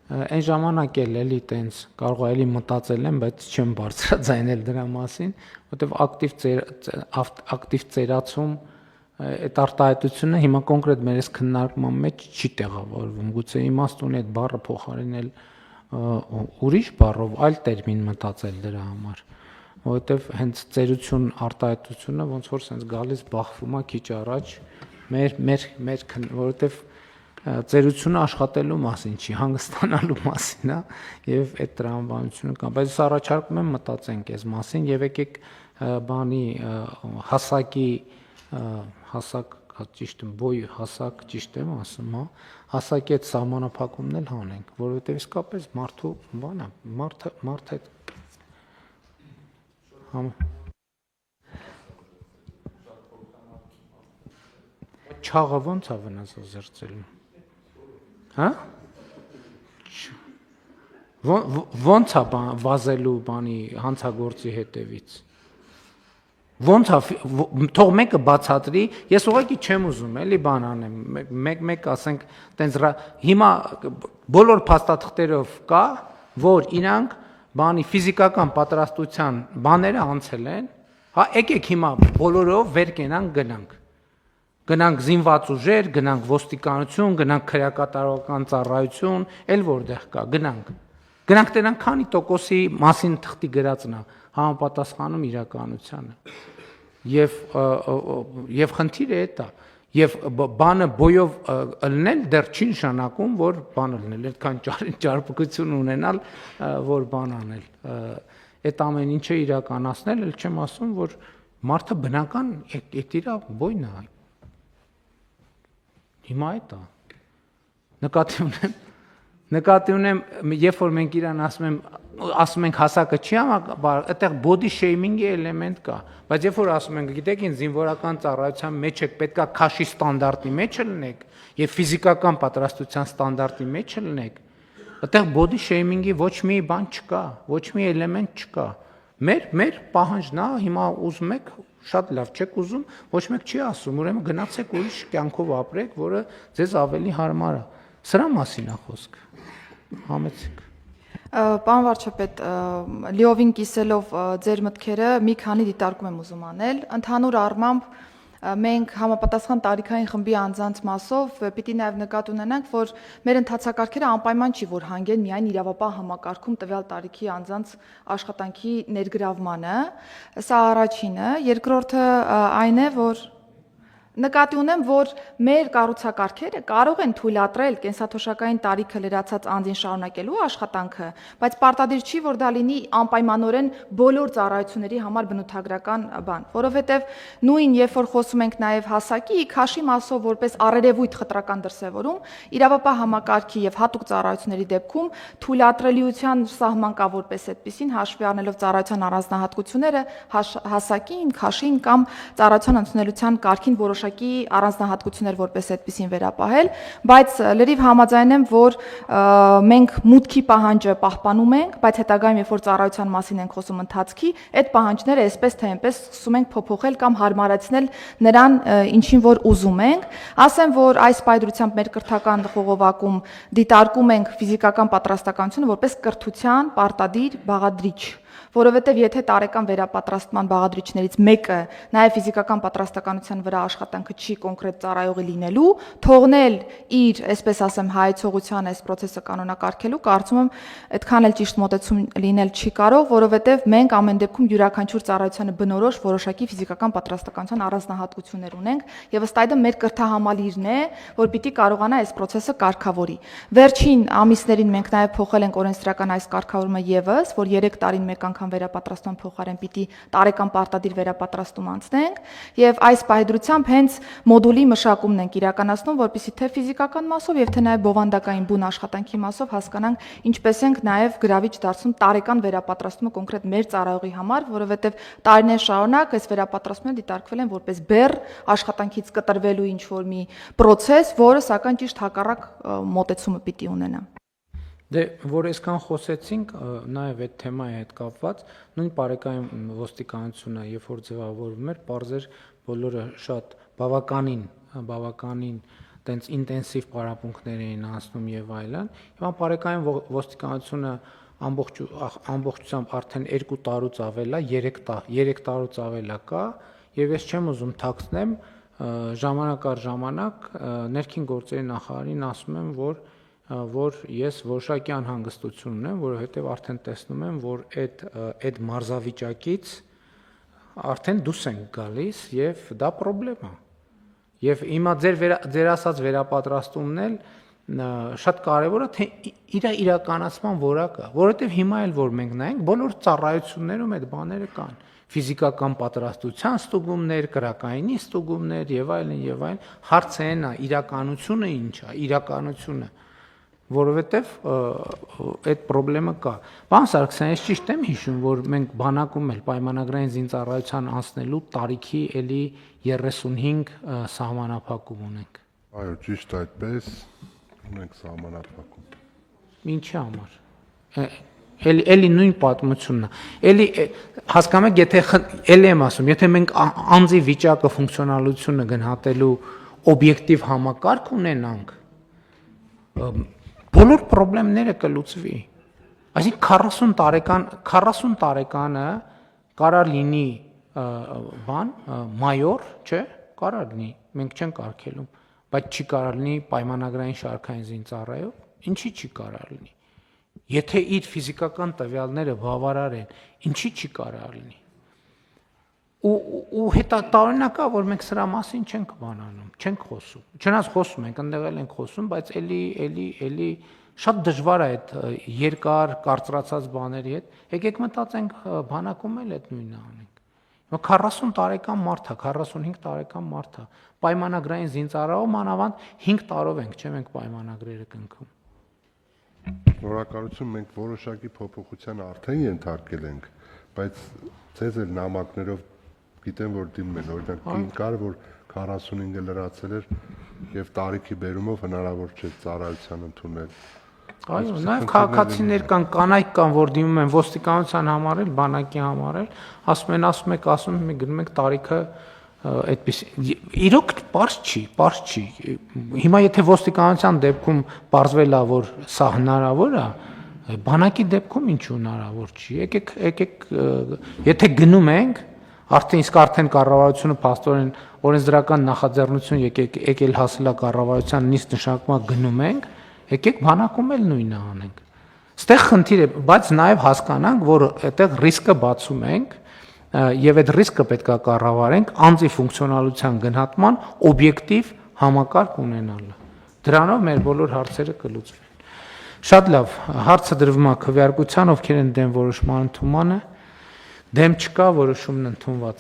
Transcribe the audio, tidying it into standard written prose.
Այն ժամանակ էլի տենց կարող է էլի մտածել եմ, բայց չեմ բարձրաձայնել դրա մասին, որովհետև ակտիվ ծերացում այդ արտահայտությունը հիմա կոնկրետ մեր այս քննարկման մեջ չի տեղավորվում, գուցե իմաստ ունի այդ բառը փոխարինել ուրիշ բառով, այլ տերմին մտածել դրա համար, որովհետև հենց ծերություն արտահայտությունը ոնց որ sense գալիս բախվում է քիչ առաջ որովհետև ծերությունը աշխատելու մասին չի, հանգստանալու մասին է եւ այդ տրամաբանությունը կա, բայց ես առաջարկում եմ մտածենք այս մասին եւ եկեք բանի հասակ ճիշտ եմ, բոյ հասակ ճիշտ եմ ասում, հա, հասակի այդ սահմանափակումն էլ հանենք, որովհետեւ իսկապես մարդու բանա, մարդը չաղը ո՞նց է վնասազերծելու։ Հա? Ոնց է վազելու բանի հանցագործի հետևից։ Ոնց է թող մեկը բացատրի, ես ուղղակի չեմ ուզում էլի բան անեմ, մեկ ասենք տենց հիմա բոլոր փաստաթղթերով կա, որ իրանք բանի ֆիզիկական պատրաստության բաները անցել են, հա եկեք հիմա բոլորով վեր կենանք գնանք զինված ուժեր, գնանք ոստիկանություն, գնանք քրեակատարողական ծառայություն, էլ որտեղ կա, գնանք տենանք քանի տոկոսի մասին թղթի գրածն է համապատասխանում իրականությանը։ Եվ խնդիրը այդ է, եւ բանը բոյով ըլնել դեռ չի նշանակում, որ բան ըլնել, այդքան ճարպկություն ունենալ, որ բան անել։ Այդ ամեն ինչը իրականացնել, էլ չեմ ասում, որ մարդը բնական այդ իր բոյն է։ Հիմա այդ է։ Նկատի ունեմ, երբ որ մենք իրան ասում ենք հասակը չի համապատասխանում, այդտեղ body shaming-ի էլեմենտ կա, բայց երբ որ ասում ենք, գիտեք, ինձ զինվորական ծառայության մեջ եք պետքա քաշի ստանդարտի մեջ լինեք եւ ֆիզիկական պատրաստության ստանդարտի մեջ լինեք, այդտեղ body shaming-ի ոչ մի բան չկա, ոչ մի էլեմենտ չկա։ Մեր պահանջն է, հիմա ուզում եք շատ լավ չեք ուզում, ոչ մեկ չի ասում, ուրեմն գնացեք ուրիշ կյանքով ապրեք, որը ձեզ ավելի հարմար է։ Սրա մասին է խոսքը։ Համեցեք։ Պարոն վարչապետ, լիովին կիսելով ձեր մտքերը մի քանի դիտարկում եմ ուզում անել։ Ընդհանուր առմամբ մենք համապատասխան տարիքային խմբի անձանց մասով պիտի նաև նկատի ունենանք, որ մեր ընթացակարգերը անպայման չի, որ հանգեն միայն իրավապահ համակարգում տվյալ տարիքի անձանց աշխատանքի ներգրավմանը։ Սա առաջինը, երկրորդը այն է, որ նկատի ունեմ, որ մեր կառուցակարգերը կարող են թույլատրել կենսաթոշակային տարիքը լրացած անձին շարունակելու աշխատանքը, բայց պարտադիր չի, որ դա լինի անպայմանորեն բոլոր ծառայությունների համար բնութագրական բան, որովհետև նույն երբ որ խոսում ենք նաև հասակի, քաշի մասով որպես առերևույթ խտրական դրսևորում, իրավապահ համակարգի եւ հատուկ ծառայությունների դեպքում թույլատրելիության սահման կա որպես այդպեսին, հաշվի առնելով ծառայության առանձնահատկությունները, հասակին, քաշին կամ ծառայության ընդունելության կարգին որոշ առանձնահատկություններ որպես այդպեսին վերապահել, բայց լրիվ համաձայն եմ, որ մենք մուտքի պահանջը պահպանում ենք, բայց հետագայում երբ որ ծառայության մասին ենք խոսում ընթացքի, այդ պահանջները այսպես թե այնպես սկսում ենք փոփոխել կամ հարմարացնել նրան, ինչին որ ուզում ենք։ Ասեմ, որ այս պայծրությամբ մեր կրթական խողովակում դիտարկում ենք ֆիզիկական պատրաստականությունը որպես կրթության պարտադիր բաղադրիչ, որովհետև եթե տարեկան վերապատրաստման բաղադրիչներից մեկը նաև ֆիզիկական պատրաստականության վրա աշխատանքը չի կոնկրետ ծառայողի լինելու, թողնել իր, այսպես ասեմ, հայեցողության այս process-ը կանոնակարգելու, կարծում եմ, այդքան էլ ճիշտ մոտեցում լինել չի կարող, որովհետև մենք ամեն դեպքում յուրաքանչյուր ծառայությանը բնորոշ որոշակի ֆիզիկական պատրաստականության առանձնահատկություններ ունենք, եւ ըստ այդմ մեր կրթահամալիրն է, որ պիտի կարողանա այս process-ը կարգավորի։ Վերջին ամիսներին մենք նաև փոխել ենք օրենսդրական այս կարգավորումը եւս, որ 3 տարին մեկ անգամ վերապատրաստման փոխարեն պիտի տարեկան պարտադիր վերապատրաստում անցնենք եւ այս պայծրությամբ հենց մոդուլի մշակումն ենք իրականացնում, որպեսզի թե ֆիզիկական մասով եւ թե նաեւ բովանդակային բուն աշխատանքի մասով հասկանանք ինչպես ենք նաեւ գրավիչ դարձնում տարեկան վերապատրաստումը կոնկրետ մեր ծառայողի համար, որովհետեւ տարիներ շարունակ այս վերապատրաստումները դիտարկվել են որպես բեռ աշխատանքից կտրվելու ինչ որ մի process, որը սակայն ճիշտ հակառակ մոտեցումը պիտի ունենա։ Դե որ այսքան խոսեցինք, նաև այդ թեմայի հետ կապված, նույն բարեկային ոստիկանությունը, երբ որ ձևավորվում էր, պարզեր բոլորը շատ բավականին տենց ինտենսիվ պարապմունքներ էին անցնում եւ այլն։ Հիմա բարեկային ոստիկանությունը ամբողջությամբ արդեն 2 տարուց ավել է, 3 տարուց ավել է կա եւ ես չեմ ուզում թաքցնեմ, ժամանակ առ ժամանակ ներքին գործերի նախարարին ասում եմ, որ ես որոշակի անհանգստություն ունեմ, որովհետեւ արդեն տեսնում եմ, որ այդ մարզավիճակից արդեն դուրս ենք գալիս եւ դա խնդրեմ է։ Եվ հիմա ձեր ասած վերապատրաստումն էլ շատ կարևոր է, թե իր իրականացման որակը, որովհետեւ հիմա էլ որ մենք նայենք, բոլոր ծառայություններում այդ բաները կան։ Ֆիզիկական պատրաստության ստուգումներ, կրակայինի ստուգումներ եւ այլն, հարցը այն է, իրականությունը ինչ է, իրականությունը, որովհետեւ այդ խնդրեմը կա։ Պարոն Սարգսյան, ես ճիշտ եմ հիշում, որ մենք բանակում էլ պայմանագրային զինծառայության անցնելու տարիքի էլի 35 սահմանափակում ունենք։ Այո, ճիշտ այդպես ունենք սահմանափակում։ Ինչի համար։ Էլի նույն պատմությունն է։ Էլի հասկանում եք, եթե էլի եմ ասում, եթե մենք անձի վիճակը, ֆունկցիոնալությունը գնահատելու օբյեկտիվ համակարգ ունենանք, բոլոր խնդիրները կլուծվի։ Այսինքն 40 տարեկանը կարա լինի մայոր, չէ՞, կարա լինի, մենք չենք արգելում, բայց չի կարա լինի պայմանագրային շարքային զինծառայող, ինչի չի կարա լինի։ Եթե իր ֆիզիկական տվյալները բավարար են, ինչի չի կարա լինի։ Ու հետատարօրինակ է, որ մենք սրա մասին չենք բանանում, չենք խոսում։ Չնայած խոսում ենք, ընդեղ էլ ենք խոսում, բայց էլի շատ դժվար է այդ երկար կարծրացած բաների հետ։ Եկեք մտածենք բանակում էլ այդ նույնը անենք։ Հիմա 40 տարեկան մարդ է, 45 տարեկան մարդ է, պայմանագրային զինծառայող մանավանդ 5 տարով ենք, չէ՞ մենք պայմանագրերը կնքում։ Շնորհակալություն, մենք որոշակի փոփոխության արդեն ենթարկել ենք, բայց ցեզ էլ նամակներով գիտեմ, որ դիմում են, օրինակ կար, որ 45-ը լրացել էր եւ տարիքի բերումով հնարավոր չէ ծառայության ընդունել։ Այո, նաեւ քաղաքացիներ կան, կանայք կան, որ դիմում են ոստիկանության համար էլ, բանակի համար էլ, ասում եք, գնում եք տարիքը այդպես իրոք պարզ չի։ Հիմա եթե ոստիկանության դեպքում պարզվել է, որ սա հնարավոր է, բանակի դեպքում ինչ հնարավոր չի։ Եկեք, եթե գնում ենք, արդեն կառավարությունը փաստորեն օրենսդրական նախաձեռնություն եկել հասել է կառավարության նիստ նշանակումա գնում ենք, եկեք բանակում էլ նույնը անենք։ Ստեղ խնդիր է, բայց նաև հասկանանք, որ այդտեղ ռիսկը բացում ենք եւ այդ ռիսկը պետք է կառավարենք անձի ֆունկցիոնալության գնահատման օբյեկտիվ համակարգ ունենալը։ Դրանով մեր բոլոր հարցերը կլուծվեն։ Շատ լավ, հարցը դրվում է քվեարկության, ովքեր են դեմ որոշման ընդունմանը, դեմ չկա, որոշումն ընդունված